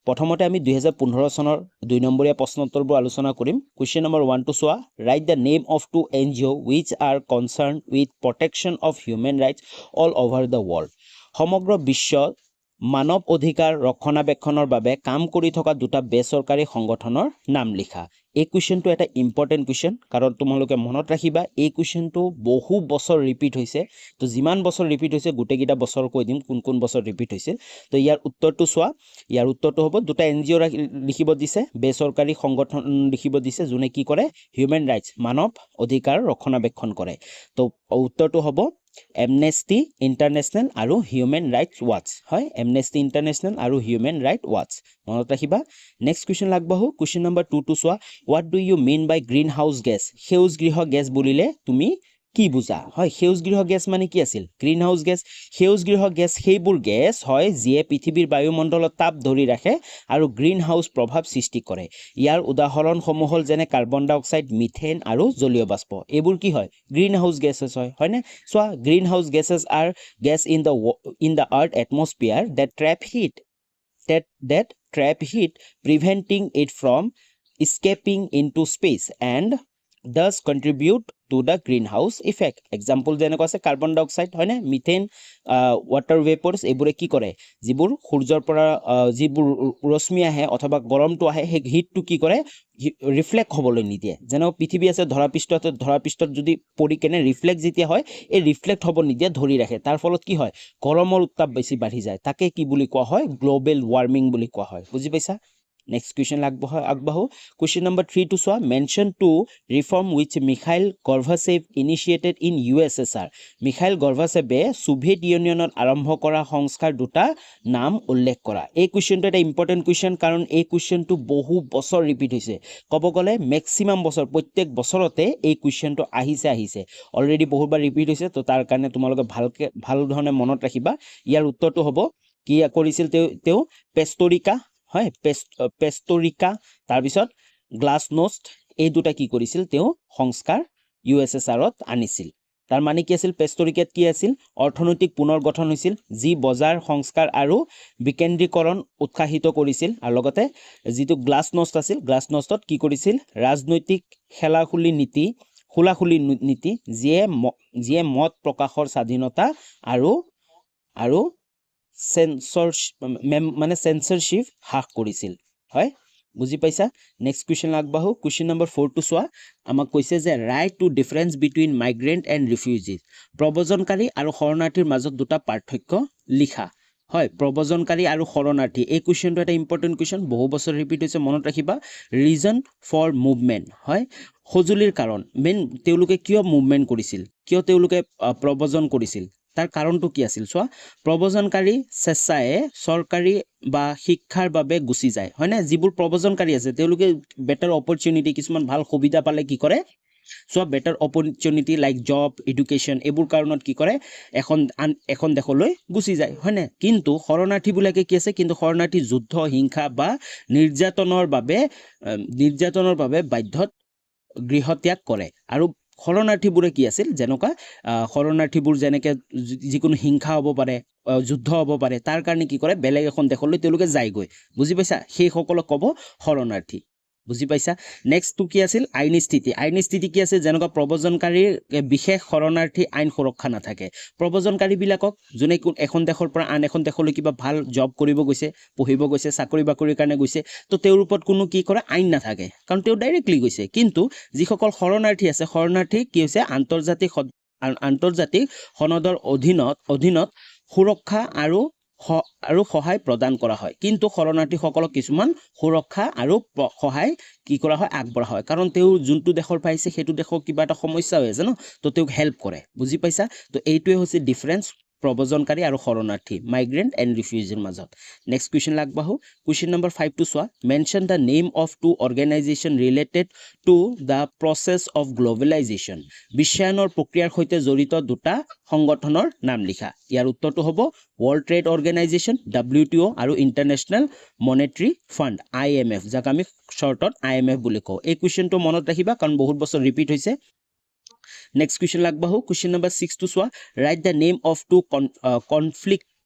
প্ৰথমতে আমি 2015 চনৰ 2 নম্বৰীয়া প্ৰশ্নোত্তৰবোৰ আলোচনা কৰিম কোৱেশ্চন নম্বৰ 1 টু চোৱা write the name of two NGO which are concerned with protection of human rights all over the world সমগ্ৰ বিশ্বত মানৱ অধিকাৰ ৰক্ষণাবেক্ষণৰ বাবে কাম কৰি থকা দুটা বেচৰকাৰী সংগঠনৰ নাম লিখা এই কোৱেশ্চনটো এটা ইম্পৰ্টেন্ট কোৱেশ্চন কাৰণ তোমালোকে মনত ৰাখিবা এই কোৱেশ্চনটো বহু বছৰ ৰিপিট হৈছে তো যিমান বছৰ ৰিপিট হৈছে গোটেইকেইটা বছৰ কৈ দিম কোন কোন বছৰ ৰিপিট হৈছিল তো ইয়াৰ উত্তৰটো চোৱা ইয়াৰ উত্তৰটো হ'ব দুটা এনজিঅ লিখিব দিছে বেচৰকাৰী সংগঠন লিখিব দিছে যোনে কি কৰে হিউম্যান ৰাইটস মানৱ অধিকাৰ ৰক্ষণাবেক্ষণ কৰে তো উত্তৰটো হ'ব এমনেষ্টি ইণ্টাৰনেশ্যনেল আৰু হিউম্যান ৰাইটস ওয়াচ হয় এমনেষ্টি ইণ্টাৰনেশ্যনেল আৰু হিউম্যান ৰাইট ওয়াচ মনত ৰাখিবা নেক্সট কোৱেশ্চন লাগবাহু কোৱেশ্চন নম্বৰ 2 টু চোৱা what do you mean by greenhouse gas সেউজ গৃহ গেছ বুলিলে তুমি কি বুজা হয় সেউজ গৃহ গেছ মানে কি আছিল গ্ৰীণ হাউস গেছ সেউজ গৃহ গেছ সেইবোৰ গেছ হয় যিয়ে পৃথিৱীৰ বায়ুমণ্ডলত তাপ ধৰি ৰাখে আৰু গ্ৰীণ হাউস প্ৰভাৱ সৃষ্টি কৰে ইয়াৰ উদাহৰণসমূহ হ'ল যেনে কাৰ্বন ডাই অক্সাইড মিথেন আৰু জলীয় বাষ্প এইবোৰ কি হয় গ্ৰীণ হাউস গেছেছ হয় হয়নে চোৱা greenhouse gases are gas in the earth atmosphere that trap heat preventing it from escaping into space and thus contribute to the greenhouse effect example যেনেকৈ আছে কাৰ্বন ডাই অক্সাইড হয়নে মিথেন ওয়াটাৰ ভেপৰস এইবোৰে কি কৰে যিবোৰ সূৰ্যৰ পৰা যিবোৰ ৰশ্মি আহে অথবা গৰমটো আহে সেই হিটটো কি কৰে ৰিফ্লেক্ট হ'বলৈ নিদিয়ে যেনে পৃথিৱী আছে ধৰাপৃষ্ঠত যদি পৰি কেনে ৰিফ্লেক্ট যেতিয়া হয় এই ৰিফ্লেক্ট হ'ব নিদিয়ে ধৰি ৰাখে তাৰ ফলত কি হয় গৰমৰ উত্তাপ বেছি বাঢ়ি যায় তাকে কি বুলি কোৱা হয় গ্লোবেল ওয়াৰ্মিং বুলি কোৱা হয় বুজি পাইছা Next question agbaho. Question number 3 to saw mention to reform which Mikhail Gorbachev initiated in USSR. Mikhail Gorbachev Soviet Union আৰম্ভ কৰা সংস্কাৰ দুটা নাম উল্লেখ কৰা এই কোৱেশ্চনটো এটা ইম্পৰ্টেন্ট কোৱেশ্চন কাৰণ এই কোৱেশ্চনটো বহু বছৰ ৰিপিট হৈছে কব গলে ম্যাক্সিমাম বছৰ প্ৰত্যেক বছৰতে এই কোৱেশ্চনটো আহিছে অলৰেডি বহুবাৰ ৰিপিট হৈছে তো তাৰ কাৰণে তোমালোকে ভাল ধৰণে মনত ৰাখিবা ইয়াৰ উত্তৰটো হ'ব কি কৰিছিল তেও পেষ্টৰিকা হয় পেষ্টৰিকা তাৰ পিছত গ্লাছনোষ্ট এই দুটা কি কৰিছিল তেও সংস্কাৰ ইউএসএসআৰত আনিছিল তাৰ মানে কি আছিল পেষ্টৰিকাত কি আছিল অৰ্থনৈতিক পুনৰ্গঠন হৈছিল যি বজাৰ সংস্কাৰ আৰু বিকেন্দ্ৰীকৰণ উৎসাহিত কৰিছিল আৰু লগতে যিটো গ্লাছনোষ্ট আছিল গ্লাছনোষ্টত কি কৰিছিল ৰাজনৈতিক খেলাখুলি নীতি যিয়ে মত প্ৰকাশৰ স্বাধীনতা আৰু সেন্সৰশিপ হ্ৰাস কৰিছিল হয় বুজি পাইছা নেক্সট কোৱেশ্চন আগবাহু কোৱেশ্চন নম্বৰ 4 টু চোৱা আমাক কৈছে যে write two difference between migrant and refugees প্ৰব্ৰজনকাৰী আৰু শৰণাৰ্থীৰ মাজত দুটা পাৰ্থক্য লিখা হয় প্ৰব্ৰজনকাৰী আৰু শৰণাৰ্থী এই কোৱেশ্চনটো এটা ইম্পৰ্টেন্ট কোৱেশ্চন বহু বছৰ ৰিপিট হৈছে মনত ৰাখিবা ৰিজন ফৰ মুভমেন্ট হয় সজুলিৰ কাৰণ মেইন তেওঁলোকে কিয় মুভমেন্ট কৰিছিল কিয় তেওঁলোকে প্ৰব্ৰজন কৰিছিল তাৰ কাৰণটো কি আছিল চোৱা প্ৰব্ৰজনকাৰী স্বেচ্ছায়ে চৰকাৰী বা শিক্ষাৰ বাবে গুছি যায় হয়নে যিবোৰ প্ৰব্ৰজনকাৰী আছে তেওঁলোকে বেটাৰ অপৰচুনিটি কিছুমান ভাল সুবিধা পালে কি কৰে so better opportunity like job education এবোৰ কাৰণত কি কৰে এখন দেশলৈ গুছি যায় হয়নে কিন্তু শৰণাৰ্থী বুলাকে কি আছে কিন্তু শৰণাৰ্থী যুদ্ধ হিংসা বা নিৰ্যাতনৰ বাবে বাধ্যত গৃহত্যাগ কৰে আৰু শৰণাৰ্থীবোৰে কি আছিল যেনেকা শৰণাৰ্থীবোৰ যেনেকে যিকোনো হিংসা হ'ব পাৰে যুদ্ধ হ'ব পাৰে তাৰ কাৰণে কি কৰে বেলেগ এখন দেশলৈ তেওঁলোকে যায়গৈ বুজি পাইছা সেই সকলক ক'ব শৰণাৰ্থী বুজি পাইছা নেক্সট টু কি আছিল আইনী স্থিতি কি আছে যেনেকা প্ৰব্ৰজনকাৰীৰ বিশেষ শৰণাৰ্থী আইন সুৰক্ষা নাথাকে প্ৰব্ৰজনকাৰী বিলাকক যোনে এখন দেশৰ পৰা আন এখন দেশলৈ কিবা ভাল জব কৰিব গৈছে পঢ়িব গৈছে চাকৰি বাকৰিৰ কাৰণে গৈছে তো তেওঁৰ ওপৰত কোনো কি কৰে আইন নাথাকে কাৰণ তেওঁ ডাইৰেক্টলি গৈছে কিন্তু যিসকল শৰণাৰ্থী আছে শৰণাৰ্থী কি হৈছে আন্তৰ্জাতিক সনদৰ অধীনত সুৰক্ষা আৰু সহায় প্ৰদান কৰা হয় কিন্তু শৰণাৰ্থীসকলক কিছুমান সুৰক্ষা আৰু সহায় কি কৰা হয় আগবঢ়া হয় কাৰণ তেওঁ যোনটো দেশৰ পাইছে সেইটো দেশৰ কিবা এটা সমস্যা হৈ আছে ন তো তেওঁক হেল্প কৰে বুজি পাইছা তো এইটোৱে হৈছে ডিফাৰেন্স প্ৰব্ৰজনকাৰী আৰু শৰণাৰ্থী মাইগ্ৰেন্ট এণ্ড ৰিফিউজিৰ মাজত নেক্সট কোৱেশ্চন লাগবাহু কোৱেশ্চন নম্বৰ 5 টু চোৱা mention the name of two organisation related to the process of globalisation বিশ্বায়নৰ প্ৰক্ৰিয়াৰ সৈতে জড়িত দুটা সংগঠনৰ নাম লিখা ইয়াৰ উত্তৰটো হ'ব ওয়াৰ্ল্ড ট্ৰেড অৰ্গেনাইজেশ্যন WTO আৰু ইন্টাৰনেশ্যনেল মনেটাৰী ফাণ্ড IMF যাক আমি শৰ্টত IMF বুলি কওঁ এই কোৱেশ্চনটো মনত ৰাখিবা কাৰণ বহুত বছৰ ৰিপিট হৈছে Next question lagbahu question number 6 to swa write the name of two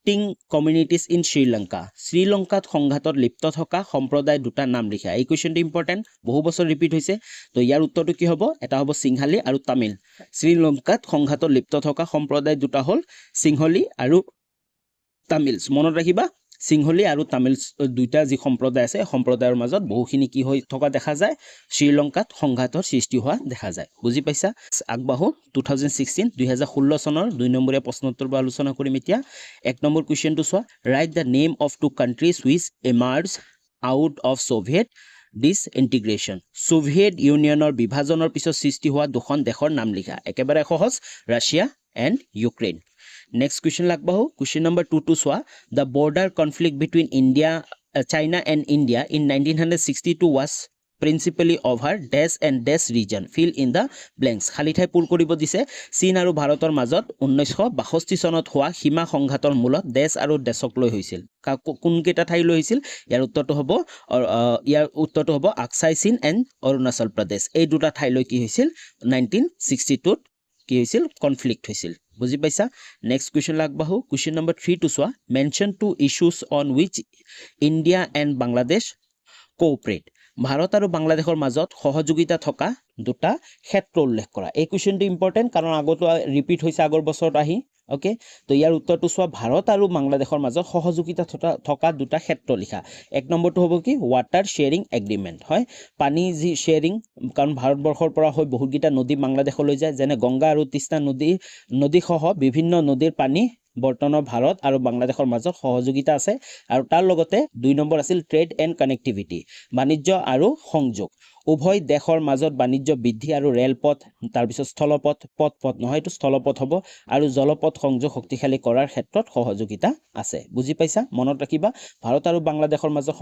conflicting communities in Sri Lanka শ্ৰীলংকাত সংঘাতত লিপ্ত থকা সম্প্ৰদায় দুটা নাম লিখা এই কুৱেশ্যনটো ইম্পৰ্টেণ্ট বহু বছৰ ৰিপিট হৈছে তো ইয়াৰ উত্তৰটো কি হ'ব এটা হ'ব সিংহালী আৰু তামিল শ্ৰীলংকাত সংঘাতত লিপ্ত থকা সম্প্ৰদায় দুটা হ'ল সিংহলী আৰু তামিল মনত ৰাখিবা সিংহলী আৰু তামিল দুইটা যি সম্প্ৰদায় আছে সম্প্ৰদায়ৰ মাজত বহুখিনি কি হৈ থকা দেখা যায় শ্ৰীলংকাত সংঘাতৰ সৃষ্টি হোৱা দেখা যায় বুজি পাইছা আগবাহো 2016 চনৰ 2 নম্বৰীয়া প্ৰশ্নোত্তৰ আলোচনা কৰিম এতিয়া 1 নম্বৰ কুৱেশ্যনটো চোৱা write the name of two countries which emerge out of Soviet disintegration Soviet ইউনিয়নৰ বিভাজনৰ পিছত সৃষ্টি হোৱা দুখন দেশৰ নাম লিখা একেবাৰে সহজ Russia and Ukraine Next question lagbahu question number 2 to swa the border conflict between China and India in 1962 was principally over dash and dash region fill in the blanks khali thai pur koribo dise Chin aru bharator majot 1962 sonot howa hima সংঘাতৰ মূলত দেশ আৰু দেশক লৈ হৈছিল কোন কেটা ঠাই লৈ হৈছিল ইয়াৰ উত্তৰটো হ'ব আকসাই চীন এণ্ড অৰুণাচল প্ৰদেশ এই দুটা ঠাই লৈ কি হৈছিল 1962 কি হৈছিল কনফ্লিক্ট হৈছিল বুজি পাইছা নেক্সট কুৱেশ্যন লাগবাহু কুৱেশ্যন নম্বৰ 3 টু সোৱা mention two issues on which India and Bangladesh cooperate Bharat আৰু বাংলাদেশৰ মাজত সহযোগিতা থকা দুটা ক্ষেত্ৰ উল্লেখ কৰা এই কুৱেশ্যনটো ইম্পৰ্টেণ্ট কাৰণ আগতো ৰিপিট হৈছে আগৰ বছৰত আহি ওকে তো ইয়াৰ উত্তৰটো সোৱা ভাৰত আৰু বাংলাদেশৰ মাজত সহযোগিতা থকা দুটা ক্ষেত্ৰ লিখা এক নম্বৰটো হ'ব কি ওয়াটাৰ শেয়াৰিং এগ্ৰিমেণ্ট হয় পানী যি শেয়াৰিং কাৰণ ভাৰতবৰ্ষৰ পৰা হৈ বহুতকেইটা নদী বাংলাদেশলৈ যায় যেনে গংগা আৰু তিষ্টা নদীসহ বিভিন্ন নদীৰ পানী বৰ্তমানৰ ভাৰত আৰু বাংলাদেশৰ মাজত সহযোগিতা আছে আৰু তাৰ লগতে 2 নম্বৰ আছিল ট্ৰেড এণ্ড কানেক্টিভিটি বাণিজ্য আৰু সংযোগ উভয় দেশৰ মাজত বাণিজ্য বৃদ্ধি আৰু ৰেলপথ তাৰ পিছত স্থলপথ পথ নহয় এটো স্থলপথ হ'ব আৰু জলপথ সংযোগ শক্তিশালী কৰাৰ ক্ষেত্ৰত সহযোগিতা আছে বুজি পাইছা মনত ৰাখিবা ভাৰত আৰু বাংলাদেশৰ মাজত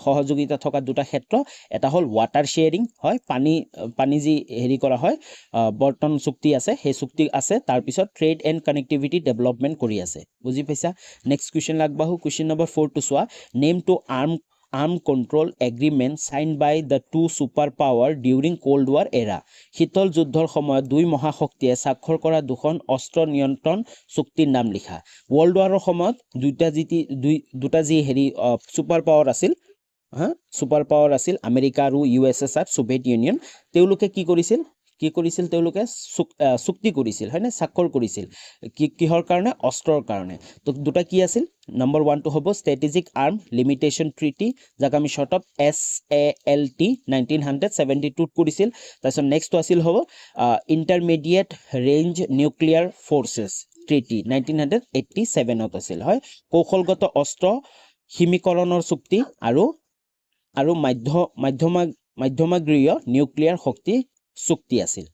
সহযোগিতা থকা দুটা ক্ষেত্ৰ এটা হ'ল ওয়াটাৰ শেয়াৰিং হয় পানী যি হেৰি কৰা হয় বৰ্তন চুক্তি আছে সেই চুক্তি আছে তাৰ পিছত ট্ৰেড এণ্ড কানেক্টিভিটি ডেভেলপমেণ্ট কৰি আছে বুজি পাইছা নেক্সট কুৱেশ্যন লাগবাহু কুৱেশ্যন নম্বৰ 4 টু সোৱা name two armed control agreement signed by the two superpower during Cold War era শীতল যুদ্ধৰ সময়ত দুই মহাশক্তিয়ে স্বাক্ষৰ কৰা দুখন অস্ত্ৰ নিয়ন্ত্ৰণ চুক্তিৰ নাম লিখা ওয়াৰ্ল্ড ওয়াৰৰ সময়ত দুটা যি হেৰি সুপাৰ পাৱাৰ আছিল সুপাৰ পাৱাৰ আছিল আমেৰিকা আৰু ইউএছএছআৰ সোভিয়েট ইউনিয়ন তেওঁলোকে কি কৰিছিল তেওঁলোকে চুক্তি কৰিছিল হয়নে স্বাক্ষৰ কৰিছিল কিহৰ কাৰণে অস্ত্ৰৰ কাৰণে তো দুটা কি আছিল নম্বৰ 1 টো হ'ব ষ্ট্ৰেটেজিক আৰ্ম লিমিটেশন ট্ৰিটি যাক আমি শৰ্ট অফ SALT 1972 কৰিছিল তাৰপিছত নেক্সট আছিল হ'ব intermediate range nuclear forces treaty 1987 ত আছিল হয় কৌশলগত অস্ত্ৰ হিমিকৰণৰ চুক্তি আৰু মধ্যমগ্ৰীয় নিউক্লিয়াৰ শক্তি চুক্তি আছিল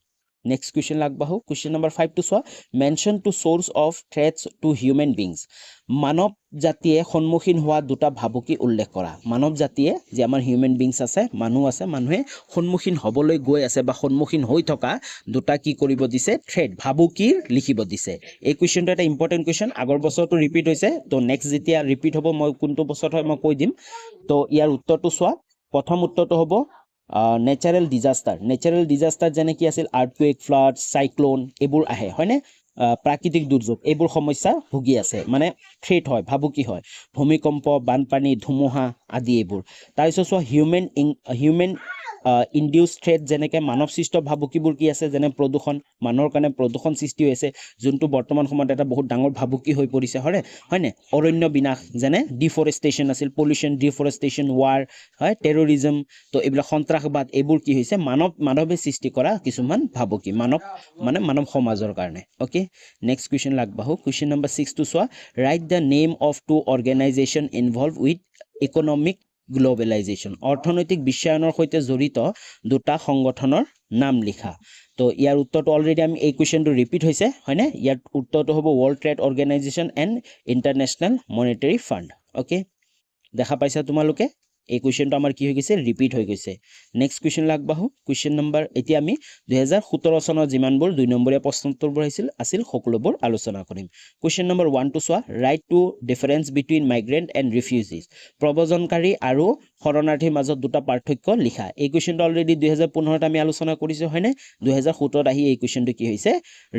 নেক্সট কুৱেশ্যন লাগবাহু কুৱেশ্যন নম্বৰ 5 টু সোৱা mention two source of threats to human beings মানৱ জাতিয়ে সন্মুখীন হোৱা দুটা ভাবুকি উল্লেখ কৰা মানৱ জাতিয়ে যে আমাৰ হিউম্যান বিংস আছে মানুহে সন্মুখীন হ'বলৈ গৈ আছে বা সন্মুখীন হৈ থকা দুটা কি কৰিব দিছে থ্ৰেট ভাবুকিৰ লিখিব দিছে এই কুৱেশ্যনটো এটা ইম্পৰ্টেন্ট কুৱেশ্যন আগৰ বছৰটো ৰিপিট হৈছে তো নেক্সট যেতিয়া ৰিপিট হ'ব মই কোনটো বছৰত হয় মই কৈ দিম তো ইয়াৰ উত্তৰটো সোৱা প্ৰথম উত্তৰটো হ'ব নেচাৰেল ডিজাস্টাৰ যেনে কি আছিল আৰ্থকুৱেক ফ্লাড সাইক্লোন এইবোৰ আহে হয়নে প্ৰাকৃতিক দুৰ্যোগ এইবোৰ সমস্যা ভুগি আছে মানে থ্ৰেট হয় ভাবুকি হয় ভূমিকম্প বানপানী ধুমুহা আদি এইবোৰ তাৰপিছত হিউম্যান ইনডিউস থ্ৰেট যেনেকৈ মানৱ সৃষ্ট ভাবুকিবোৰ কি আছে যেনে প্ৰদূষণ মানুহৰ কাৰণে প্ৰদূষণ সৃষ্টি হৈছে যোনটো বৰ্তমান সময়ত এটা বহুত ডাঙৰ ভাবুকি হৈ পৰিছে হয়নে অৰণ্য বিনাশ যেনে ডিফৰেষ্টেশ্যন আছিল পলিউশ্যন ডিফৰেষ্টেশ্যন ৱাৰ হয় টেৰৰিজম তো এইবিলাক সন্ত্ৰাসবাদ এইবোৰ কি হৈছে মানৱে সৃষ্টি কৰা কিছুমান ভাবুকি মানৱ সমাজৰ কাৰণে ওকে নেক্সট কুৱেশ্যন লাগবাহু কুৱেশ্যন নম্বৰ 6 টু সোৱা write the name of two organisation involve with economic globalisation অৰ্থনৈতিক বিশ্বায়নৰ সৈতে জড়িত দুটা সংগঠনৰ নাম লিখা তো ইয়াৰ উত্তৰটো অলৰেডি আমি এই কুৱেশ্যনটো ৰিপিট হৈছে হয়নে ইয়াৰ উত্তৰটো হ'ব world trade organisation and international monetary fund okay দেখা পাইছা তোমালোকে এই কুৱেশ্যনটো আমাৰ কি হৈ গৈছে ৰিপিট হৈ গৈছে নেক্সট কুৱেশ্যন আগবাঢ়ো কুৱেশ্যন নম্বৰ এতিয়া আমি 2017 চনৰ যিমানবোৰ 2 নম্বৰীয়া প্ৰশ্নোত্তৰবোৰ আছিল সকলোবোৰ আলোচনা কৰিম কুৱেশ্যন নম্বৰ 1 টো চোৱা write two difference between migrant and refugees প্ৰব্ৰজনকাৰী আৰু শৰণাৰ্থীৰ মাজত দুটা পাৰ্থক্য লিখা এই কুৱেশ্যনটো অলৰেডি 2015 ত আমি আলোচনা কৰিছো হয়নে 2017 ত আহি এই কুৱেশ্যনটো কি হৈছে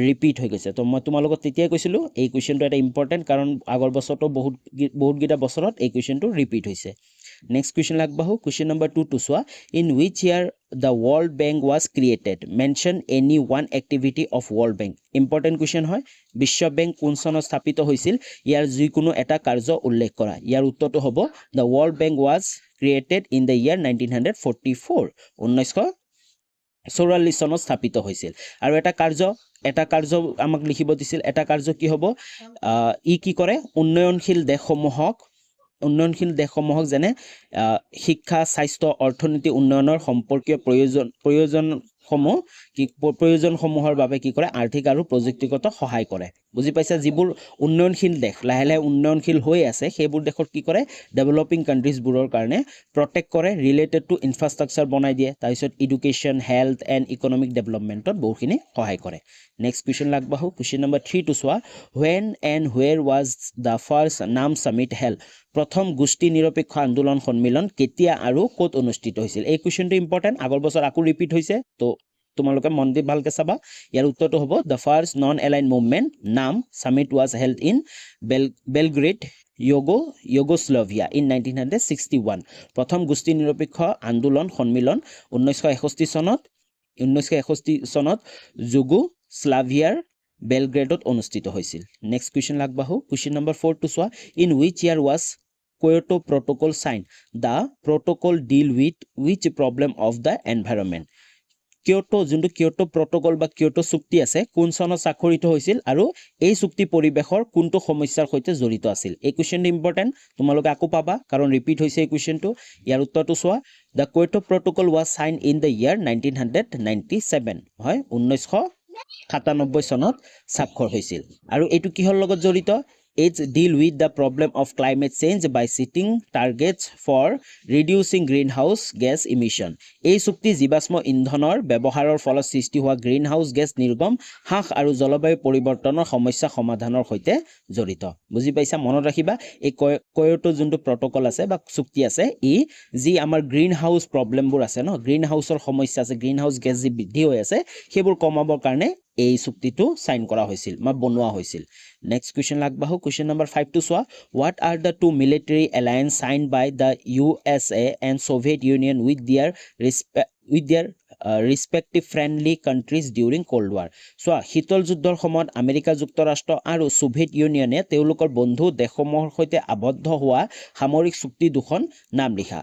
ৰিপিট হৈ গৈছে তো মই তোমালোকক তেতিয়াই কৈছিলো এই কুৱেশ্যনটো এটা ইম্পৰ্টেন্ট কাৰণ আগৰ বছৰটো বহুত গিটা বছৰত এই কুৱেশ্যনটো ৰিপিট হৈছে নেক্সট কুৱেশ্যন আগবাঢ়ো কুৱেশ্যন নম্বৰ 2 টো চোৱা in which year the World Bank was created mention any one activity of World Bank important question হয় বিশ্ব বেংক কোন চনত স্থাপিত হৈছিল ইয়াৰ যিকোনো এটা কাৰ্য উল্লেখ কৰা ইয়াৰ উত্তৰটো হ'ব the World Bank was created in the year 1944 1944 চনত স্থাপিত হৈছিল আৰু এটা কাৰ্য আমাক লিখিব দিছিল এটা কাৰ্য কি হ'ব ই কি কৰে উন্নয়নশীল দেশসমূহক যেনে শিক্ষা স্বাস্থ্য অৰ্থনীতি উন্নয়নৰ সম্পৰ্কীয় প্ৰয়োজনসমূহৰ বাবে কি কৰে আৰ্থিক আৰু প্ৰযুক্তিগত সহায় কৰে বুজি পাইছা যিবোৰ উন্নয়নশীল দেশ লাহে লাহে উন্নয়নশীল হৈ আছে সেইবোৰ দেশত কি কৰে ডেভেলপিং কান্ট্ৰিজবোৰৰ কাৰণে প্ৰটেক্ট কৰে ৰিলেটেড টু ইনফ্ৰাষ্ট্ৰাকচাৰ বনাই দিয়ে তাৰপিছত এডুকেশ্যন হেল্থ এণ্ড ইকনমিক ডেভেলপমেণ্টত বহুখিনি সহায় কৰে নেক্সট কুৱেশ্যন আগবাঢ়ো কুৱেশ্যন নম্বৰ 3 টো চোৱা when and where was the first নাম সামিট held প্ৰথম গোষ্ঠী নিৰপেক্ষ আন্দোলন সন্মিলন কেতিয়া আৰু ক'ত অনুষ্ঠিত হৈছিল এই কুৱেশ্যনটো ইম্পৰ্টেন্ট আগৰ বছৰ আকৌ ৰিপিট হৈছে তো তোমালোকে মন দি ভালকে চাবা ইয়াৰ উত্তৰটো হ'ব the first non aligned movement নাম summit was held in Belgrade Yugoslavia in 1961 প্ৰথম গোষ্ঠী নিৰপেক্ষ আন্দোলন সন্মিলন 1961 চনত যুগোস্লাভিয়াৰ বেলগ্ৰেডত অনুষ্ঠিত হৈছিল নেক্সট কুৱেশ্যন আগবাঢ়ো কুৱেশ্যন নম্বৰ 4 টো চোৱা in which year was Kyoto Protocol signed the protocol deal with which problem of the environment Kyoto protocol বা কিয়োটো চুক্তি আছে কোন চনত স্বাক্ষৰিত হৈছিল আৰু এই চুক্তি পৰিবেশৰ কোনটো সমস্যাৰ সৈতে জড়িত আছিল এই কুৱেশ্যনটো ইম্পৰ্টেন্ট তোমালোকে আকৌ পাবা কাৰণ ৰিপিট হৈছে এই কুৱেশ্যনটো ইয়াৰ উত্তৰটো চোৱা the Kyoto Protocol was signed in the year 1997 হয় 1997 চনত স্বাক্ষৰ হৈছিল আৰু এইটো কিহৰ লগত জড়িত It's deal with the problem of climate change by setting targets for reducing greenhouse gas emission. এই চুক্তি জীৱাশ্ম ইন্ধনৰ ব্যৱহাৰৰ ফলত সৃষ্টি হোৱা গ্ৰীণহাউছ গেছ নিৰ্গম হ্ৰাস আৰু জলবায়ু পৰিৱৰ্তনৰ সমস্যা সমাধানৰ সৈতে জড়িত বুজি পাইছা মনত ৰাখিবা এই কয়োটো যোনটো প্ৰটকল আছে বা চুক্তি আছে যি আমাৰ গ্ৰীণহাউছ প্ৰব্লেমবোৰ আছে ন গ্ৰীণহাউছৰ সমস্যা আছে গ্ৰীণহাউছ গেছ যি বৃদ্ধি হৈ আছে সেইবোৰ কমাবৰ কাৰণে এই চুক্তিটো সাইন কৰা হৈছিল বা বনোৱা হৈছিল নেক্সট কুৱেশ্যন আগবাঢ়ো কুৱেশ্যন নম্বৰ 5 টো চোৱা what are the two military alliance signed by the USA and Soviet Union with their respective friendly countries during Cold War চোৱা শীতল যুদ্ধৰ সময়ত আমেৰিকা যুক্তৰাষ্ট্ৰ আৰু সোভিয়েট ইউনিয়নে তেওঁলোকৰ বন্ধু দেশসমূহৰ সৈতে আবদ্ধ হোৱা সামৰিক চুক্তি দুখন নাম লিখা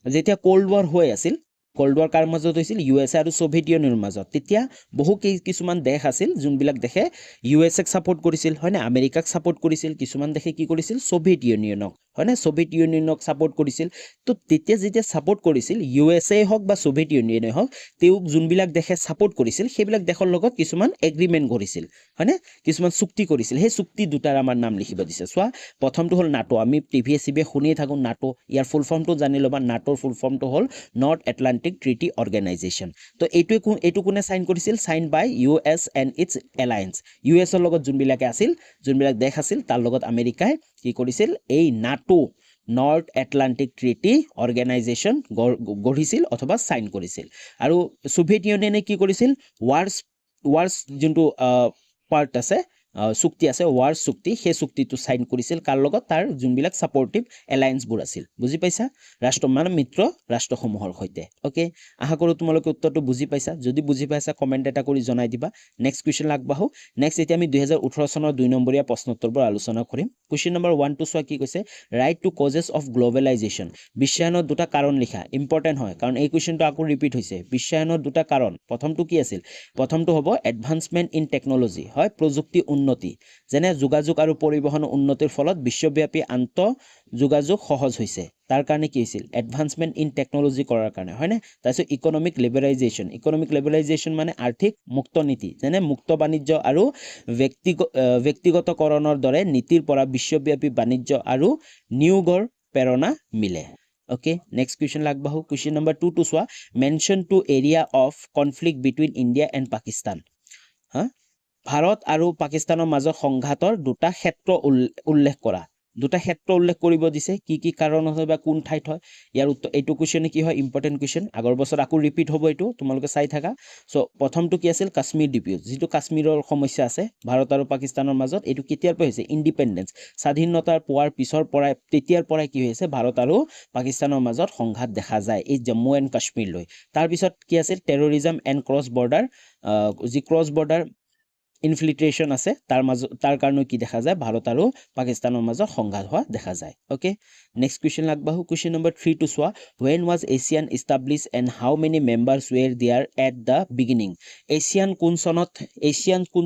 যেতিয়া কোল্ড ৱাৰ হৈ আছিল কোল্ড ৱাৰ কাৰ মাজত হৈছিল ইউএছএ আৰু সোভিয়েট ইউনিয়নৰ মাজত তেতিয়া বহু কিছুমান দেশ আছিল যোনবিলাক দেশে ইউএছএক সাপোৰ্ট কৰিছিল হয়নে আমেৰিকাক সাপোৰ্ট কৰিছিল কিছুমান দেশে কি কৰিছিল সোভিয়েট ইউনিয়নক হয়নে সোভিয়েট ইউনিয়নক সাপোৰ্ট কৰিছিল তো তেতিয়া যেতিয়া সাপোৰ্ট কৰিছিল ইউএছএ হওক বা সোভিয়েট ইউনিয়নে হওক তেওঁ যোনবিলাক দেশে সাপোৰ্ট কৰিছিল সেইবিলাক দেশৰ লগত কিছুমান এগ্ৰিমেন্ট কৰিছিল হয়নে কিছুমান চুক্তি কৰিছিল সেই চুক্তি দুটাৰ আমাৰ নাম লিখিব দিছে চোৱা প্ৰথমটো হ'ল নাটো আমি টিভিএ চিভিএ শুনিয়ে থাকোঁ নাটো ইয়াৰ ফুল ফৰ্মটো জানি ল'বা নাটোৰ ফুল ফৰ্মটো হ'ল নৰ্থ এটলান্টিক ট্ৰিটি অৰ্গেনাইজেশ্যন তো এইটো কোনে সাইন কৰিছিল sign by US and its alliance ইউএছৰ লগত যোনবিলাকে আছিল যোনবিলাক দেশ আছিল তাৰ লগত আমেৰিকাই কি কৰিছিল এই নাটো নৰ্থ এটলান্টিক ট্ৰিটি অৰ্গেনাইজেশ্যন গঢ়িছিল অথবা সাইন কৰিছিল আৰু সোভিয়েট ইউনিয়নে কি কৰিছিল ৱাৰ্ছ যোনটো পাৰ্ট আছে চুক্তি আছে ৱাৰ চুক্তি সেই চুক্তিটো সাইন কৰিছিল কাৰ লগত তাৰ যোনবিলাক সাপোৰ্টিভ এলায়েন্সবোৰ আছিল বুজি পাইছা ৰাষ্ট্ৰ মানে মিত্ৰ ৰাষ্ট্ৰসমূহৰ সৈতে ওকে আশা কৰোঁ তোমালোকে উত্তৰটো বুজি পাইছা যদি বুজি পাইছা কমেন্ট এটা কৰি জনাই দিবা নেক্সট কুৱেশ্যন আগবাঢ়ো নেক্সট এতিয়া আমি 2018 চনৰ 2 নম্বৰীয়া প্ৰশ্নোত্তৰবোৰ আলোচনা কৰিম কুৱেশ্যন নম্বৰ 1 টো চোৱা কি কৈছে right two causes of globalisation বিশ্বায়নৰ দুটা কাৰণ লিখা ইম্পৰ্টেন্ট হয় কাৰণ এই কুৱেশ্যনটো আকৌ ৰিপিট হৈছে বিশ্বায়নৰ দুটা কাৰণ প্ৰথমটো কি আছিল প্ৰথমটো হ'ব এডভান্সমেন্ট ইন টেকনলজি হয় প্ৰযুক্তি উন্নতি যেনে যোগাযোগ আৰু পৰিবহণ উন্নতিৰ ফলত বিশ্বব্যাপী আন্তঃ যোগাযোগ সহজ হৈছে তাৰ কাৰণে কি হৈছিল এডভান্সমেন্ট ইন টেকনলজি কৰাৰ কাৰণে হয়নে তাৰপিছত ইকনমিক লিবাৰেলাইজেশ্যন মানে আৰ্থিক মুক্ত নীতি যেনে মুক্ত বাণিজ্য আৰু ব্যক্তিগতকৰণৰ দৰে নীতিৰ পৰা বিশ্বব্যাপী বাণিজ্য আৰু নিয়োগৰ প্ৰেৰণা মিলে Okay, next question লাগবাহু question number 2 to soa mention two area of conflict between India and Pakistan. হা ভাৰত আৰু পাকিস্তানৰ মাজৰ সংঘাতৰ দুটা ক্ষেত্ৰ উল্লেখ কৰা দুটা ক্ষেত্ৰ উল্লেখ কৰিব দিছে কি কাৰণ হয় বা কোন ঠাইত হয় ইয়াৰ উত্তৰ এইটো কোৱেশ্চন কি হয় ইম্পৰ্টেন্ট কোৱেশ্চন আগৰ বছৰ আকৌ ৰিপিট হ'ব এইটো তোমালোকে চাই থাকা সো প্ৰথমটো কি আছিল কাশ্মীৰ ডিপিউট যেটো কাশ্মীৰৰ সমস্যা আছে ভাৰত আৰু পাকিস্তানৰ মাজত এইটো কেতিয়াৰ পৰা হৈছে ইন্ডিপেন্ডেন্স স্বাধীনতাৰ পোৱাৰ পিছৰ পৰা তেতিয়াৰ পৰা কি হৈছে ভাৰত আৰু পাকিস্তানৰ মাজত সংঘাত দেখা যায় এই জম্মু এণ্ড কাশ্মীৰ লৈ তাৰ পিছত কি আছিল টেৰৰিজম এণ্ড ক্ৰছ বৰ্ডাৰ যি ক্ৰছ বৰ্ডাৰ ইনফিল্ট্ৰেশন আছে তাৰ কাৰণে কি দেখা যায় ভাৰত আৰু পাকিস্তানৰ মাজত সংঘাত হোৱা দেখা যায় ওকে নেক্সট কোৱেশ্চন লাগবাহু কোৱেশ্চন নম্বৰ 3 টু সোৱা when was ASEAN established and how many members were there at the beginning Asian কোন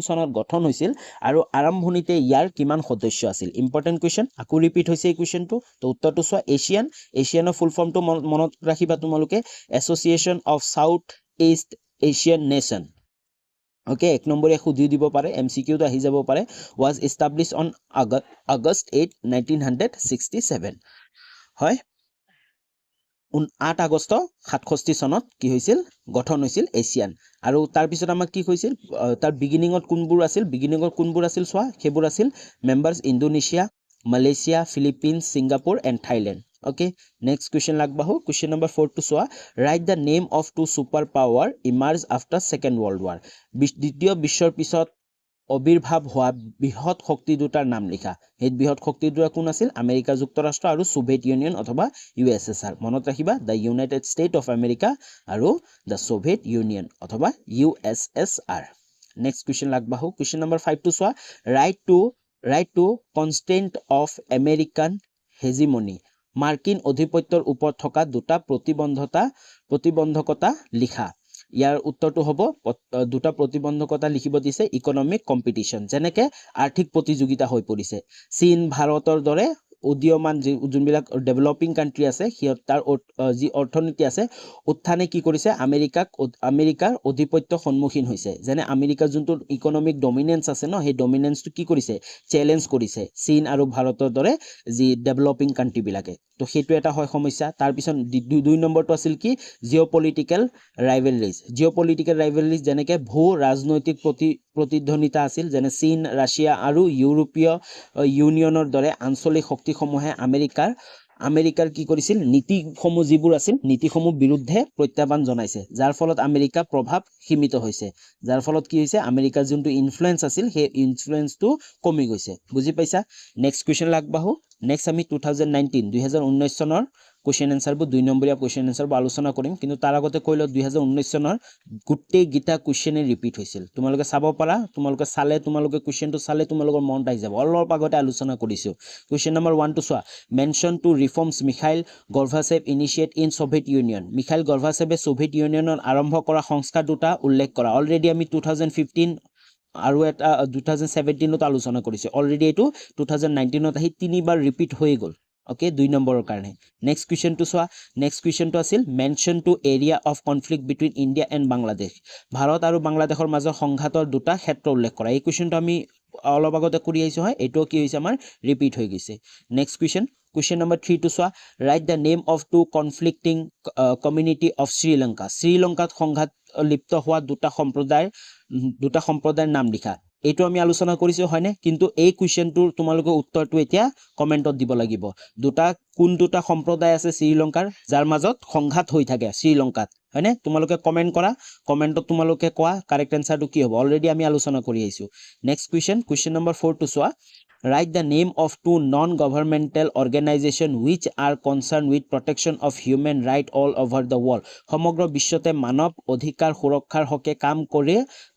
চনত গঠন হৈছিল আৰু আৰম্ভণিতে ইয়াৰ কিমান সদস্য আছিল ইম্পৰ্টেন্ট কোৱেশ্চন আকৌ ৰিপিট হৈছে এই কোৱেশ্চনটো তো উত্তৰটো সোৱা এছিয়ানৰ ফুল ফৰ্মটো মনত ৰাখিবা তোমালোকে association of south east Asian nation Okay, এক নম্বৰীয়া খুদি দিব পাৰে এমসিকিউ টো আহি যাব পাৰে was established on August 8 1967 হয় 8 আগষ্ট 67 চনত কি হৈছিল গঠন হৈছিল এছিয়ান আৰু তাৰ পিছত আমাক কি কৈছিল তাৰ বিগিনিংত কোনবোৰ আছিল সোৱা হেবোৰ আছিল members Indonesia Malaysia Philippines Singapore and Thailand Okay, next question লাগবাহু question number 4 to soa write the name of two superpower emerged after second world war দ্বিতীয় বিশ্বৰ পিছত অবিৰ্ভাৱ হোৱা বৃহৎ শক্তি দুটাৰ নাম লিখা এই বৃহৎ শক্তি দুটা কোন আছিল আমেৰিকা যুক্তৰাষ্ট্ৰ আৰু সোভিয়েত ইউনিয়ন অথবা USSR মনত ৰাখিবা the United States of America আৰু the Soviet Union অথবা USSR next question লাগবাহু question number 5 to soa write to constraint of American hegemony মার্কিন অধিপত্যৰ ওপৰত থকা দুটা প্ৰতিবন্ধকতা লিখা ইয়াৰ উত্তৰটো হ'ব দুটা প্ৰতিবন্ধকতা লিখিব দিছে ইকোনমিক কম্পিটিশন যেনেকে আৰ্থিক প্ৰতিযোগিতা হৈ পৰিছে চীন ভাৰতৰ দৰে উদীয়মান যোনবিলাক ডেভেলপিং কান্ট্ৰি আছে হিয়ত তাৰ যি অৰ্থনীতি আছে উত্থানে কি কৰিছে আমেৰিকাৰ অধিপত্য সন্মুখীন হৈছে যেনে আমেৰিকাৰ যোনটো ইকোনমিক ডমিনেন্স আছে ন সেই ডমিনেন্সটো কি কৰিছে চ্যালেঞ্জ কৰিছে চীন আৰু ভাৰতৰ দৰে যি ডেভেলপিং কান্ট্ৰি বিলাকে তো সেইটো এটা হয় সমস্যা তাৰ পিছত দুই নম্বৰটো আছিল কি জিঅ'পলিটিক্যাল ৰাইভেলৰিজ যেনেকে ভূ ৰাজনৈতিক প্ৰতিদ্বন্দ্বিতা আছিল যেনে চীন ৰাছিয়া আৰু ইউৰোপীয় ইউনিয়নৰ দৰে আঞ্চলিক শক্তিসমূহে আমেৰিকাৰ কি কৰিছিল নীতিসমূহ যিবোৰ আছিল নীতিসমূহ বিৰুদ্ধে প্ৰত্যাহ্বান জনাইছে যাৰ ফলত আমেৰিকা প্ৰভাৱ সীমিত হৈছে যাৰ ফলত কি হৈছে আমেৰিকাৰ যোনটো ইনফ্লুৱেন্স আছিল সেই ইনফ্লুৱেন্সটো কমি গৈছে বুজি পাইছা নেক্সট কোৱেশ্চন লাগবাহু নেক্সট আমি 2019 চনৰ কোৱেশ্চন এনসাৰবোৰ দুই নম্বৰীয়া কোৱেশ্চন এনসাৰবোৰ আলোচনা কৰিম কিন্তু তাৰ আগতে কৈলো 2019 চনৰ গুটেই গিটা কোৱেশ্চনে ৰিপিট হৈছিল তোমালোকে চাব পাৰা তোমালোকে কোৱেশ্চনটো চালে তোমালোকৰ মনত আহি যাব অলপ আগতে আলোচনা কৰিছো কোৱেশ্চন নম্বৰ 1 টু সোৱা mention two reforms Mikhail Gorbachev initiate in Soviet Union মিখাইল গৰ্ভাচেভে সোভিয়েত ইউনিয়নৰ আৰম্ভ কৰা সংস্কাৰ দুটা উল্লেখ কৰা অলৰেডি আমি 2015 আৰু এটা 2017ত আলোচনা কৰিছে অলৰেডি এটো 2019ত আহি তিনিবাৰ ৰিপিট হৈ গল Okay, 2 নম্বৰৰ কাৰণে নেক্সট কোৱেশ্চনটো সোৱা নেক্সট কোৱেশ্চনটো আছিল mention two area of conflict between India and Bangladesh ভাৰত আৰু বাংলাদেশৰ মাজৰ সংঘাতৰ দুটা ক্ষেত্ৰ উল্লেখ কৰা এই কোৱেশ্চনটো আমি অলপ আগতে কৰি আহিছো হয় এটো কি হৈছে আমাৰ ৰিপিট হৈ গৈছে নেক্সট কোৱেশ্চন নম্বৰ 3 টু সোৱা write the name of two conflicting community of শ্ৰীলংকাত সংঘাত লিপ্ত হোৱা দুটা সম্প্ৰদায়ৰ নাম লিখা এইটো আমি আলোচনা কৰিছো হয়নে কিন্তু এই কোৱেশ্চনটোৰ তোমালোকে উত্তৰটো এতিয়া কমেন্টত দিব লাগিব কোন দুটা সম্প্ৰদায় আছে শ্ৰীলংকাৰ যাৰ মাজত সংঘাত হৈ থাকে শ্ৰীলংকাত হয়নে তোমালোকে কমেন্ট কৰা কমেন্টত তোমালোকে কোৱা কাৰেক্ট আনসাৰটো কি হ'ব অলৰেডি আমি আলোচনা কৰি আহিছো নেক্সট কোৱেশ্চন নম্বৰ 4 টু সোৱা Write the name of two non-governmental organizations which are concerned with protection of human rights all over the world. সমগ্ৰ বিশ্বতে মানৱ অধিকাৰ সুৰক্ষাৰ হকে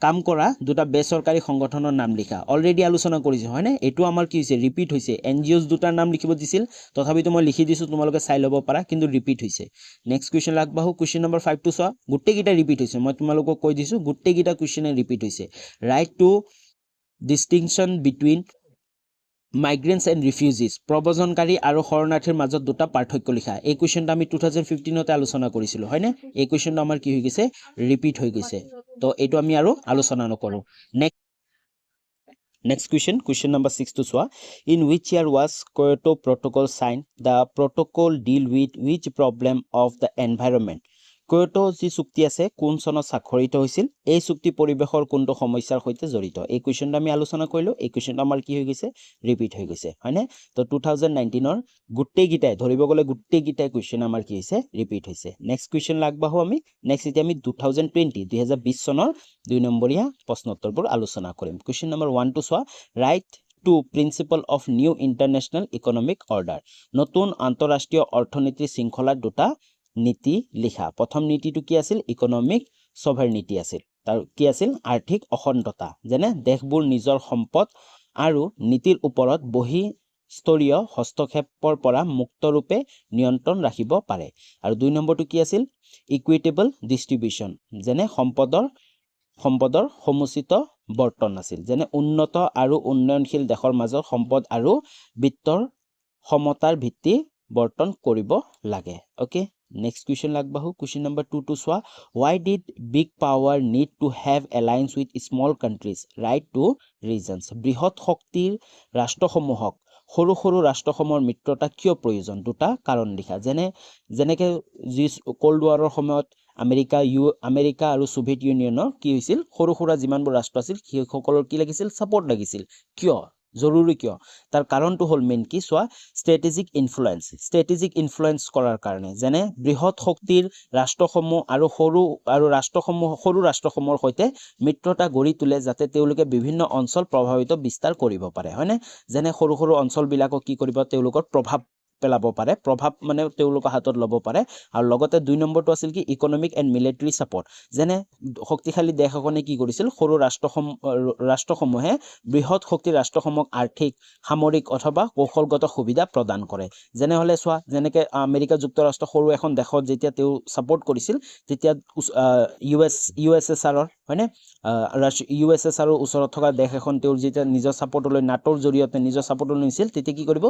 কাম কৰা দুটা বেচৰকাৰী সংগঠনৰ নাম লিখা অলৰেডি আলোচনা কৰিছে হয়নে এটো আমাৰ কি হৈছে ৰিপিট হৈছে এনজিওস দুটাৰ নাম লিখিব দিছিল তথাপিতো মই লিখি দিছো তোমালোকে চাই ল'ব পাৰা কিন্তু ৰিপিট হৈছে নেক্সট কোৱেশ্চন লাগবাহু কোৱেশ্চন নম্বৰ 5 টু সোৱা গুটেকিটা ৰিপিট হৈছে মই তোমালোকক কৈ দিছো গুটেকিটা কোৱেশ্চনে ৰিপিট হৈছে write two distinction between migrants and refugees প্ৰব্ৰজনকাৰী আৰু শৰণাৰ্থীৰ মাজত দুটা পাৰ্থক্য লিখা এই কোৱেশ্চনটো আমি 2015তে আলোচনা কৰিছিলো হয়নে এই কোৱেশ্চনটো আমাৰ কি হৈ গৈছে ৰিপিট হৈ গৈছে তো এইটো আমি আৰু আলোচনা নকৰো Next question number 6 to soa. In which year was Kyoto Protocol signed? The protocol deal with which problem of the environment? Kyoto যি চুক্তি আছে কোন চনত স্বাক্ষৰিত হৈছিল এই চুক্তি পৰিবেশৰ কোনটো সমস্যাৰ সৈতে জড়িত এই কোৱেশ্চনটো আমি আলোচনা কৰিলো এই কোৱেশ্চনটো আমাৰ কি হৈ গৈছে ৰিপিট হৈ গৈছে হয়নে তো 2019 ৰ গুটেই গিটাই ধৰিব গলে গুটেই গিটাই কোৱেশ্চন আমাৰ কি হৈছে ৰিপিট হৈছে নেক্সট কোৱেশ্চন লাগবাহু আমি নেক্সট এতিয়া আমি 2020 চনৰ 2 নম্বৰীয়া প্ৰশ্নোত্তৰবোৰ আলোচনা কৰিম কোৱেশ্চন নম্বৰ 1 to সোৱা write to principle of new international economic order নতুন আন্তঃৰাষ্ট্ৰীয় অৰ্থনীতিৰ শৃংখলাৰ দুটা নীতি লিখা প্ৰথম নীতিটো কি আছিল ইকোনমিক সভাৰ্নিটি আছিল তাৰ কি আছিল আৰ্থিক অখণ্ডতা যেনে দেশবোৰ নিজৰ সম্পদ আৰু নীতিৰ ওপৰত বহি স্তৰীয় হস্তক্ষেপৰ পৰা মুক্তৰূপে নিয়ন্ত্ৰণ ৰাখিব পাৰে আৰু দুই নম্বৰটো কি আছিল ইকুইটেবল ডিস্ট্ৰিবিউশন যেনে সম্পদৰ সমুচিত বৰ্তন আছিল যেনে উন্নত আৰু উন্নয়নশীল দেশৰ মাজত সম্পদ আৰু বিত্তৰ সমতাৰ ভিত্তি বৰ্তন কৰিব লাগে ওকে Next question লাগবাহু question number 2 to soa why did big power need to have alliance with small countries right to regions বৃহৎ শক্তিৰ ৰাষ্ট্ৰসমূহক সৰু সৰু ৰাষ্ট্ৰসমূহৰ মিত্ৰতা কিয় প্ৰয়োজন দুটা কাৰণ লিখা যেনেকে যি কোল্ড ওয়াৰৰ সময়ত আমেৰিকা আৰু সোভিয়েট ইউনিয়নৰ কি হৈছিল সৰু সৰু যিমানবোৰ ৰাষ্ট্ৰ আছিল সকলৰ কি লাগিছিল সাপোৰ্ট লাগিছিল কিয় জৰুৰী কিয় তাৰ কাৰণটো হল মেইন কি সোৱা স্ট্ৰেটেজিক ইনফ্লুয়েন্স কৰাৰ কাৰণে যেনে বৃহৎ শক্তিৰ ৰাষ্ট্ৰসমূহ আৰু সৰু ৰাষ্ট্ৰসমূহৰ সৈতে মিত্ৰতা গঢ়ি তোলে যাতে তেওঁলোকে বিভিন্ন অঞ্চল প্ৰভাৱিত বিস্তাৰ কৰিব পাৰে হয়নে যেনে সৰু অঞ্চল বিলাকক কি কৰিব তেওঁলোকৰ প্ৰভাৱ পেলাব পাৰে প্ৰভাৱ মানে তেওঁলোকৰ হাতত লব পাৰে আৰু লগতে দুই নম্বৰটো আছিল কি ইকোনমিক এন্ড মিলিটাৰী সাপোৰ্ট যেনে শক্তিশালী দেশ এখনে কি কৰিছিল সৰু ৰাষ্ট্ৰসমূহে বৃহৎ শক্তিৰ ৰাষ্ট্ৰসমূহক আৰ্থিক সামৰিক অথবা কৌশলগত সুবিধা প্ৰদান কৰে যেনে হলে সোৱা যেনেকে আমেৰিকা যুক্তৰাষ্ট্ৰ সৰু এখন দেশত যেতিয়া তেওঁ সাপোৰ্ট কৰিছিল তেতিয়া ইউএছএছআৰৰ হয়নে ইউএছএছআৰৰ ওচৰত থকা দেশ এখন তেওঁৰ যেতিয়া নিজৰ সাপোৰ্টলৈ নাটোৰ জৰিয়তে নিজৰ সাপোৰ্ট লৈছিল তেতিয়া কি কৰিব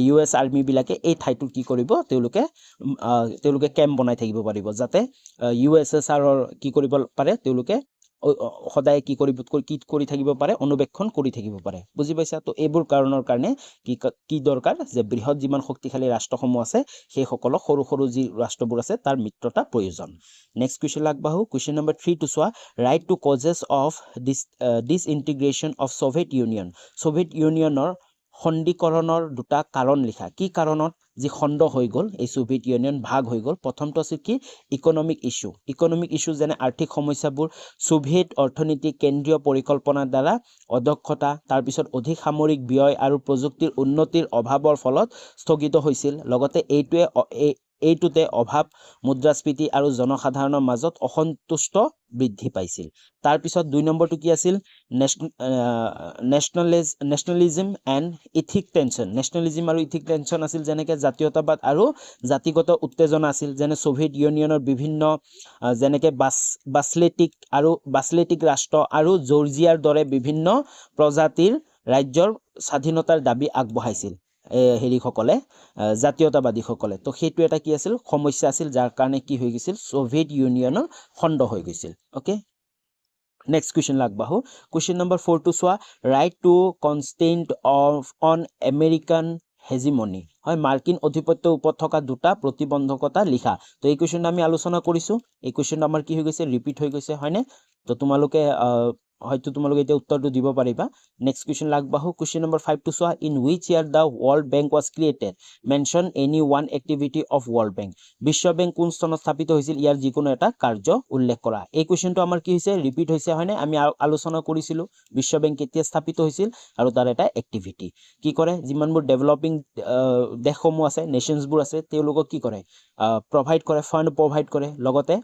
ইউএছ আৰ্মি বিলাকে এই ঠাইটো কি কৰিব তেওঁলোকে ক্যাম্প বনাই থাকিব পাৰিব যাতে ইউএছএছআৰৰ কি কৰিব পাৰে তেওঁলোকে সদায় কি কৰি থাকিব পাৰে অনুবেক্ষণ কৰি থাকিব পাৰে বুজি পাইছা তো এইবোৰ কাৰণৰ কাৰণে কি দৰকাৰ যে বৃহৎ যিমান শক্তিশালী ৰাষ্ট্ৰসমূহ আছে সেই সকলক সৰু যি ৰাষ্ট্ৰবোৰ আছে তাৰ মিত্ৰতা প্ৰয়োজন নেক্সট কোৱেশ্চন লাগবাহু কোৱেশ্চন নম্বৰ 3 to সোৱা write two causes of disintegration of Soviet ইউনিয়নৰ খণ্ডীকৰণৰ দুটা কাৰণ লিখা কি কাৰণত যি খণ্ড হৈ গল এই সোভিয়েট ইউনিয়ন ভাগ হৈ গল প্ৰথমটো আছিল কি ইকোনমিক ইস্যু যেনে আৰ্থিক সমস্যাবোৰ সোভিয়েট অৰ্থনীতি কেন্দ্ৰীয় পৰিকল্পনাৰ দ্বাৰা অদক্ষতা তাৰ পিছত অধিক সামৰিক ব্যয় আৰু প্ৰযুক্তিৰ উন্নতিৰ অভাৱৰ ফলত স্থগিত হৈছিল লগতে এইটোতে অভাৱ মুদ্ৰাস্ফীতি আৰু জনসাধাৰণৰ মাজত অসন্তুষ্ট বৃদ্ধি পাইছিল তাৰ পিছত দুই নম্বৰটো কি আছিল নেশনালিজম এন্ড ইথিক টেনশন আছিল যেনেকে জাতীয়তাবাদ আৰু জাতিগত উত্তেজনা আছিল যেনে সোভিয়েট ইউনিয়নৰ বিভিন্ন যেনেকে বাছলেটিক ৰাষ্ট্ৰ আৰু জৰ্জিয়াৰ দৰে বিভিন্ন প্ৰজাতিৰ ৰাজ্যৰ স্বাধীনতাৰ দাবী আগবঢ়াইছিল হেৰিসকলে জাতীয়তাবাদীসকলে তো সেইটো এটা কি আছিল সমস্যা আছিল যাৰ কাৰণে কি হৈ গৈছিল সোভিয়েট ইউনিয়নৰ খণ্ড হৈ গৈছিল ওকে নেক্সট কোৱেশ্চন লাগবাহু কোৱেশ্চন নম্বৰ 4 to সোৱা write two constraints on American hegemony হয় মাৰ্কিন অধিপত্যৰ ওপৰত থকা দুটা প্ৰতিবন্ধকতা লিখা তো এই কোৱেশ্চনটো আমি আলোচনা কৰিছো এই কোৱেশ্চনটো আমাৰ কি হৈ গৈছে ৰিপিট হৈ গৈছে হয়নে তো তোমালোকে হয়তো তোমালোকে এতিয়া উত্তৰটো দিব পাৰিবা নেক্সট কোৱেশ্চন লাগবাহু কোৱেশ্চন নম্বৰ 5 to সোৱা in which year the World Bank was created mention any one activity of World Bank বিশ্ব বেংক কোন চনত স্থাপিত হৈছিল ইয়াৰ যিকোনো এটা কাৰ্য উল্লেখ কৰা এই কোৱেশ্চনটো আমাৰ কি হৈছে ৰিপিট হৈছে হয়নে আমি আলোচনা কৰিছিলো বিশ্ব বেংক কেতিয়া স্থাপিত হৈছিল আৰু তাৰ এটা এক্টিভিটি কি কৰে যিমানবোৰ ডেভেলপিং দেশসমূহ আছে নেশনছবোৰ আছে তেওঁলোকক কি কৰে প্ৰভাইড কৰে ফান্ড প্ৰভাইড কৰে লগতে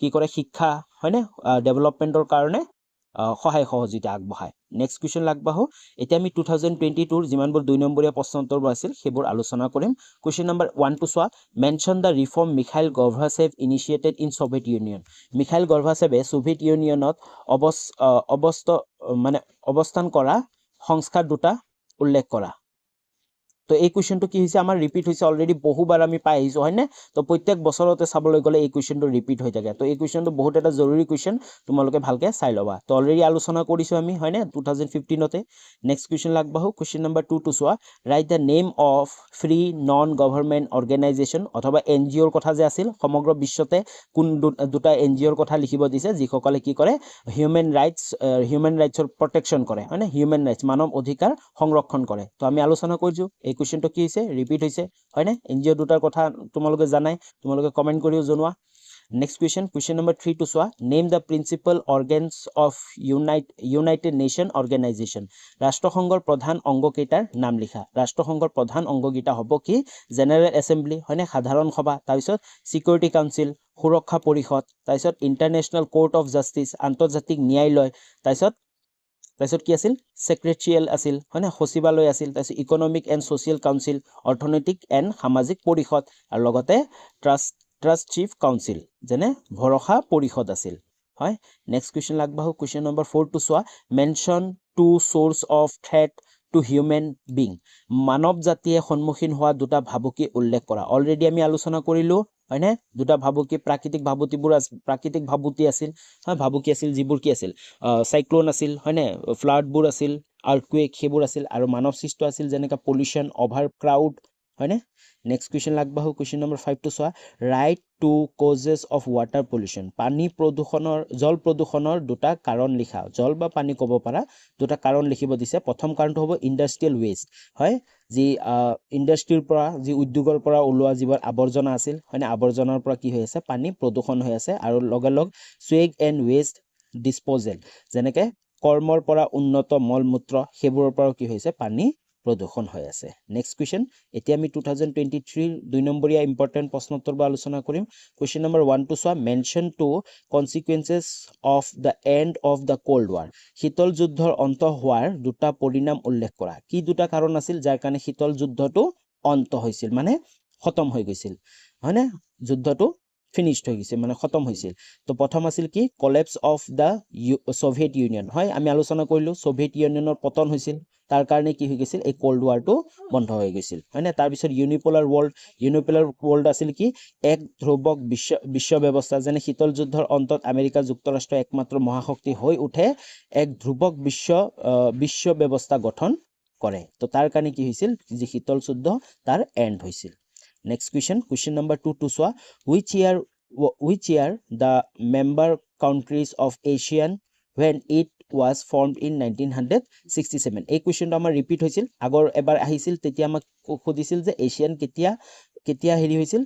কি কৰে শিক্ষা হয়নে ডেভেলপমেন্টৰ কাৰণে সহায় সহযোগিতা আগবঢ়ায় নেক্সট কোৱেশ্চন লাগবাহু এতিয়া আমি 2022 ৰ যিমানবোৰ 2 নম্বৰীয়া প্ৰশ্নোত্তৰবোৰ আছিল সেইবোৰ আলোচনা কৰিম কোৱেশ্চন নম্বৰ 1 to সোৱা mention the reform Mikhail Gorbachev initiated in Soviet Union মিখাইল গৰ্বাচেভে সোভিয়েট ইউনিয়নত অৱস্থান কৰা সংস্কাৰ দুটা উল্লেখ কৰা তো এই কুৱেশ্যনটো কি হৈছে আমাৰ ৰিপিট হৈছে অলৰেডি বহুবাৰ আমি পাই আহিছোঁ হয়নে তো প্ৰত্যেক বছৰতে চাবলৈ গ'লে এই কুৱেশ্যনটো ৰিপিট হৈ থাকে তো এই কুৱেশ্যনটো বহুত এটা জৰুৰী কুৱেশ্যন তোমালোকে ভালকৈ চাই ল'বা তো অলৰেডি আলোচনা কৰিছোঁ আমি হয়নে 2015তে নেক্সট কুৱেশ্যন আগবাঢ়ো কুৱেশ্যন নম্বৰ 2 টো চোৱা write the name of free non government organisation অথবা NGOৰ কথা যে আছিল সমগ্ৰ বিশ্বতে কোন দুটা NGOৰ কথা লিখিব দিছে যিসকলে কি কৰে হিউমেন ৰাইটছৰ প্ৰটেকশ্যন কৰে হয়নে হিউমেন ৰাইটছ মানৱ অধিকাৰ সংৰক্ষণ কৰে তো আমি আলোচনা কৰিছোঁ এই কুৱেশ্যনটো কি হৈছে ৰিপিট হৈছে হয়নে NGO দুটাৰ কথা তোমালোকে জানাই তোমালোকে কমেণ্ট কৰিও জনোৱা নেক্সট কুৱেশ্যন নম্বৰ 3 টো চোৱা name the principal organs of United nation organisation ৰাষ্ট্ৰসংঘৰ প্ৰধান অংগকেইটাৰ নাম লিখা ৰাষ্ট্ৰসংঘৰ প্ৰধান অংগকেইটা হ'ব কি জেনেৰেল এছেম্বলি হয়নে সাধাৰণ সভা তাৰপিছত চিকিউৰিটি কাউন্সিল সুৰক্ষা পৰিষদ তাৰপিছত ইণ্টাৰনেশ্যনেল কোৰ্ট অফ জাষ্টিচ আন্তৰ্জাতিক ন্যায়ালয় তাৰপিছত কি আছিল সেক্ৰেটাৰিয়েল আছিল হয়নে সচিবালয় আছিল তাৰপিছত ইকনমিক এণ্ড ছ'চিয়েল কাউন্সিল অৰ্থনৈতিক এণ্ড সামাজিক পৰিষদ আৰু লগতে ট্ৰাষ্টশ্বিপ কাউন্সিল যেনে ভৰসা পৰিষদ আছিল হয় নেক্সট কুৱেশ্যন আগবাঢ়ো কুৱেশ্যন নম্বৰ 4 টো চোৱা mention two sources of threat to human being মানৱ জাতিয়ে সন্মুখীন হোৱা দুটা ভাবুকি উল্লেখ কৰা অলৰেডি আমি আলোচনা কৰিলোঁ হয়নে দুটা ভাবুকি প্ৰাকৃতিক ভাবুকি আছিল হয় ভাবুকি আছিল যিবোৰ কি আছিল চাইক্লোন আছিল হয়নে ফ্লাডবোৰ আছিল আৰ্থকুৱেক সেইবোৰ আছিল আৰু মানৱ সৃষ্ট আছিল যেনেকৈ পলিউশ্যন অভাৰ ক্ৰাউড হয়নে নেক্সট কুৱেশ্যন আগবাঢ়ো কুৱেশ্যন নম্বৰ 5 টো চোৱা write two causes of water pollution জল প্ৰদূষণৰ দুটা কাৰণ লিখা জল বা পানী ক'ব পাৰা দুটা কাৰণ লিখিব দিছে প্ৰথম কাৰণটো হ'ব ইণ্ডাষ্ট্ৰিয়েল ৱেষ্ট হয় যি ইণ্ডাষ্ট্ৰিৰ পৰা যি উদ্যোগৰ পৰা ওলোৱা যিবোৰ আৱৰ্জনা আছিল হয়নে আৱৰ্জনাৰ পৰা কি হৈ আছে পানী প্ৰদূষণ হৈ আছে আৰু লগে চুৱেগ এণ্ড ৱেষ্ট ডিছপ'জেল যেনেকৈ কৰ্মৰ পৰা উন্নত মল মূত্ৰ সেইবোৰৰ পৰাও কি হৈছে পানী প্ৰদূষণ হৈ আছে নেক্সট কুৱেশ্যন এতিয়া আমি 2023 2 নম্বৰীয়া ইম্পৰ্টেণ্ট প্ৰশ্নোত্তৰ বা আলোচনা কৰিম কুৱেশ্যন নম্বৰ 1 টো চোৱা mention two consequences of the end of the Cold War শীতল যুদ্ধৰ অন্ত হোৱাৰ দুটা পৰিণাম উল্লেখ কৰা কি দুটা কাৰণ আছিল যাৰ কাৰণে শীতল যুদ্ধটো অন্ত হৈছিল মানে খতম হৈ গৈছিল হয়নে যুদ্ধটো ফিনিশ্ড হৈ গৈছে মানে খতম হৈছিল তো প্ৰথম আছিল কি কলেপছ অফ দ্য সোভিয়েট ইউনিয়ন হয় আমি আলোচনা কৰিলোঁ সোভিয়েট ইউনিয়নৰ পতন হৈছিল তাৰ কাৰণে কি হৈ গৈছিল এই কোল্ড ৱাৰটো বন্ধ হৈ গৈছিল হয়নে তাৰপিছত ইউনিপোলাৰ ৱৰ্ল্ড আছিল কি এক ধ্ৰুৱক বিশ্ব ব্যৱস্থা যেনে শীতল যুদ্ধৰ অন্তত আমেৰিকা যুক্তৰাষ্ট্ৰ একমাত্ৰ মহাশক্তি হৈ উঠে এক ধ্ৰুৱক বিশ্ব ব্যৱস্থা গঠন কৰে তো তাৰ কাৰণে কি হৈছিল যি শীতল যুদ্ধ তাৰ এণ্ড হৈছিল নেক্সট কুৱেশ্যন নম্বৰ 2 টো চোৱা which year the member countries of ASEAN when it was formed in 1967 এই কুৱেশ্যনটো আমাৰ ৰিপিট হৈছিল আগৰ এবাৰ আহিছিল তেতিয়া আমাক সুধিছিল যে এছিয়ান কেতিয়া হেৰি হৈছিল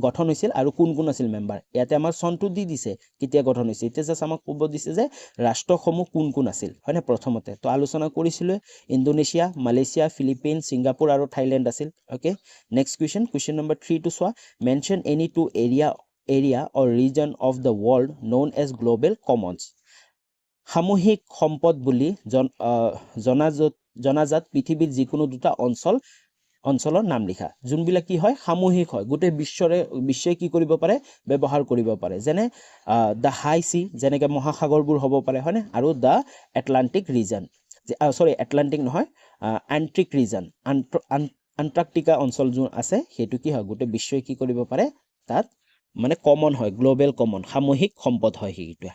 গঠন হৈছিল আৰু কোন আছিল মেম্বাৰ ইয়াতে আমাৰ চনটো দি দিছে কেতিয়া গঠন হৈছিল এতিয়া জাষ্ট আমাক ক'ব দিছে যে ৰাষ্ট্ৰসমূহ কোন আছিল হয়নে প্ৰথমতে তো আলোচনা কৰিছিলোঁ ইণ্ডোনেছিয়া মালয়েছিয়া ফিলিপিনছ ছিংগাপুৰ আৰু থাইলেণ্ড আছিল অ'কে নেক্সট কুৱেশ্যন নম্বৰ 3 টো চোৱা mention any two area or region of the world known as global commons সামূহিক সম্পদ বুলি জনাজাত পৃথিৱীৰ যিকোনো দুটা অঞ্চলৰ নাম লিখা যোনবিলাক কি হয় সামূহিক হয় গোটেই বিশ্বই কি কৰিব পাৰে ব্যৱহাৰ কৰিব পাৰে যেনে দ্য হাই চি যেনেকৈ মহাসাগৰবোৰ হ'ব পাৰে হয়নে আৰু দ্য এটলাণ্টিক ৰিজন এটলাণ্টিক নহয় আণ্টাৰ্কটিক ৰিজন আণ্টাৰ্কটিকা অঞ্চল যোন আছে সেইটো কি হয় গোটেই বিশ্বই কি কৰিব পাৰে তাত মানে কমন হয় গ্লোবেল কমন সামূহিক সম্পদ হয় সেইটোৱে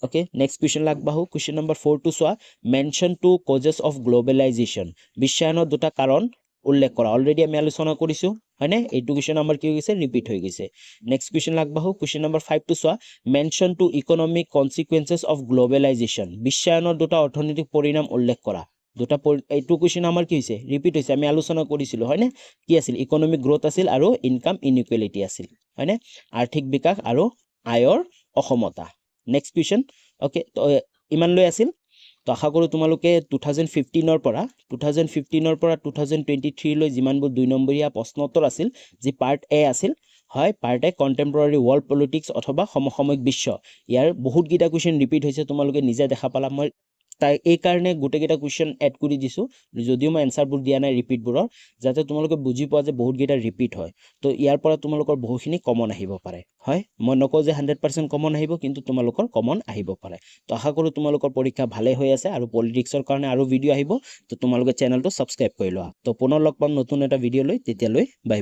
অ'কে নেক্সট কুৱেশ্যন আগবাঢ়ো কুৱেশ্যন নম্বৰ 4 টো চোৱা mention two causes of globalisation বিশ্বায়নৰ দুটা কাৰণ উল্লেখ কৰা অলৰেডি আমি আলোচনা কৰিছোঁ হয়নে এইটো কুৱেশ্যন আমাৰ কি হৈ গৈছে ৰিপিট হৈ গৈছে নেক্সট কুৱেশ্যন আগবাঢ়ো কুৱেশ্যন নম্বৰ 5 টো চোৱা mention two economic কনচিকুৱেঞ্চেছ of globalisation বিশ্বায়নৰ দুটা অৰ্থনৈতিক পৰিণাম উল্লেখ কৰা এইটো কুৱেশ্যন আমাৰ কি হৈছে ৰিপিট হৈছে আমি আলোচনা কৰিছিলোঁ হয়নে কি আছিল ইকনমিক গ্ৰ'থ আছিল আৰু ইনকাম ইনইকুৱেলিটি আছিল হয়নে আৰ্থিক বিকাশ আৰু আয়ৰ অসমতা নেক্সট কুৱেশ্যন অ'কে তো ইমানলৈ আছিল তো আশা কৰোঁ তোমালোকে 2015 পৰা 2023 লৈ যিমানবোৰ 2 নম্বৰীয়া প্ৰশ্নোত্তৰ আছিল যি পাৰ্ট এ আছিল হয় পাৰ্ট এ কণ্টেম্পৰৰী ৱৰ্ল্ড পলিটিক্স অথবা সমসাময়িক বিশ্ব ইয়াৰ বহুতকেইটা কুৱেশ্যন ৰিপিট হৈছে তোমালোকে নিজে দেখা পালা মই তাই এই কাৰণে গোটেইকেইটা কুৱেশ্যন এড কৰি দিছোঁ যদিও মই এনচাৰবোৰ দিয়া নাই ৰিপিটবোৰৰ যাতে তোমালোকে বুজি পোৱা যে বহুতকেইটা ৰিপিট হয় তো ইয়াৰ পৰা তোমালোকৰ বহুখিনি কমন আহিব পাৰে হয় মই নকওঁ যে 100% কমন আহিব কিন্তু তোমালোকৰ কমন আহিব পাৰে তো আশা কৰোঁ তোমালোকৰ পৰীক্ষা ভালে হৈ আছে আৰু পলিটিক্সৰ কাৰণে আৰু ভিডিঅ' আহিব তো তোমালোকে চেনেলটো ছাবস্ক্ৰাইব কৰি লোৱা তো পুনৰ লগ পাম নতুন এটা ভিডিঅ' লৈ তেতিয়ালৈ বাই